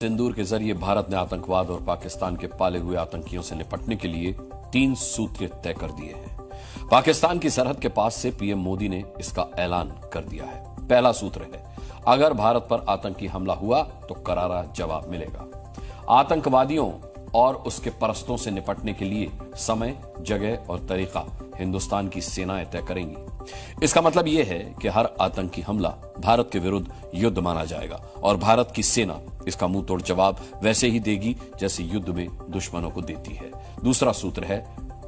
सिंदूर के जरिए भारत ने आतंकवाद और पाकिस्तान के पाले हुए आतंकियों से निपटने के लिए 3 सूत्र तय कर दिए हैं। पाकिस्तान की सरहद के पास से पीएम मोदी ने इसका ऐलान कर दिया है। पहला सूत्र है, अगर भारत पर आतंकी हमला हुआ तो करारा जवाब मिलेगा। आतंकवादियों और उसके परस्तों से निपटने के लिए समय, जगह और तरीका हिंदुस्तान की सेनाएं तय करेंगी। इसका मतलब यह है कि हर आतंकी हमला भारत के विरुद्ध युद्ध माना जाएगा और भारत की सेना इसका मुंह तोड़ जवाब वैसे ही देगी जैसे युद्ध में दुश्मनों को देती है। दूसरा सूत्र है,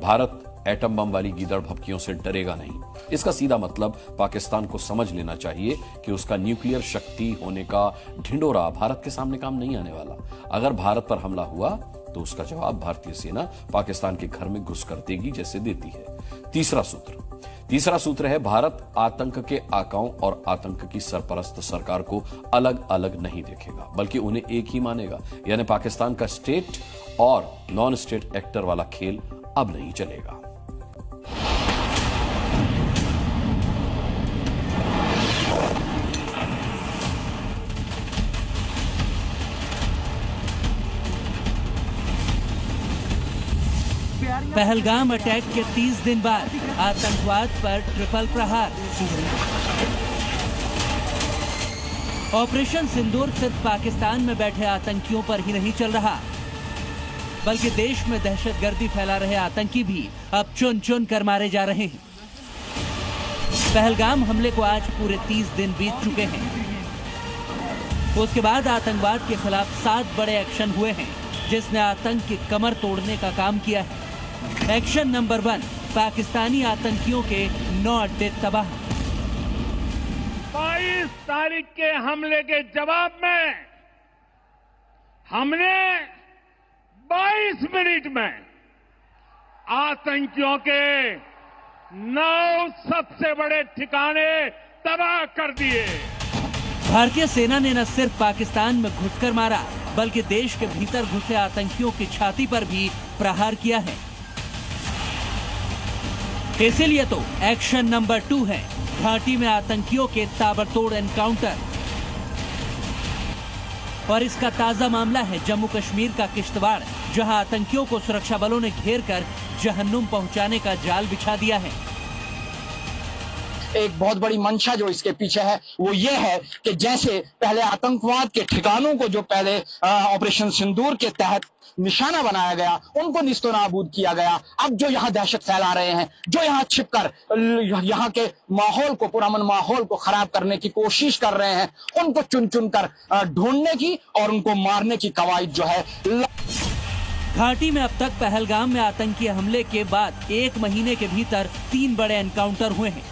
भारत एटम बम वाली गीदड़ भभकियों से डरेगा नहीं। इसका सीधा मतलब पाकिस्तान को समझ लेना चाहिए कि उसका न्यूक्लियर शक्ति होने का ढिंढोरा भारत के सामने काम नहीं आने वाला। अगर भारत पर हमला हुआ तो उसका जवाब भारतीय सेना पाकिस्तान के घर में घुस कर देगी जैसे देती है। तीसरा सूत्र है, भारत आतंक के आकाओं और आतंक की सरपरस्त सरकार को अलग अलग नहीं देखेगा, बल्कि उन्हें एक ही मानेगा। यानी पाकिस्तान का स्टेट और नॉन स्टेट एक्टर वाला खेल अब नहीं चलेगा। पहलगाम अटैक के 30 दिन बाद आतंकवाद पर ट्रिपल प्रहार। ऑपरेशन सिंदूर सिर्फ पाकिस्तान में बैठे आतंकियों पर ही नहीं चल रहा, बल्कि देश में दहशतगर्दी फैला रहे आतंकी भी अब चुन चुन कर मारे जा रहे हैं। पहलगाम हमले को आज पूरे 30 दिन बीत चुके हैं। उसके बाद आतंकवाद के खिलाफ 7 बड़े एक्शन हुए हैं, जिसने आतंक की कमर तोड़ने का काम किया है। एक्शन नंबर 1, पाकिस्तानी आतंकियों के 9 अड्डे तबाह। 22 तारीख के हमले के जवाब में हमने 22 मिनट में आतंकियों के 9 सबसे बड़े ठिकाने तबाह कर दिए। भारतीय सेना ने न सिर्फ पाकिस्तान में घुसकर मारा, बल्कि देश के भीतर घुसे आतंकियों की छाती पर भी प्रहार किया है। इसीलिए तो एक्शन नंबर 2 है, घाटी में आतंकियों के ताबड़तोड़ एनकाउंटर। और इसका ताजा मामला है जम्मू कश्मीर का किश्तवाड़, जहां आतंकियों को सुरक्षा बलों ने घेर कर जहन्नुम पहुंचाने का जाल बिछा दिया है। एक बहुत बड़ी मंशा जो इसके पीछे है वो ये है कि जैसे पहले आतंकवाद के ठिकानों को जो पहले ऑपरेशन सिंदूर के तहत निशाना बनाया गया, उनको निस्तनाबूद किया गया। अब जो यहाँ दहशत फैला रहे हैं, जो यहाँ छिपकर यहाँ के माहौल को, पुरअमन माहौल को खराब करने की कोशिश कर रहे हैं, उनको चुन चुन कर ढूंढने की और उनको मारने की कवायद जो है। घाटी में अब तक पहलगाम में आतंकी हमले के बाद 1 महीने के भीतर 3 बड़े एनकाउंटर हुए हैं।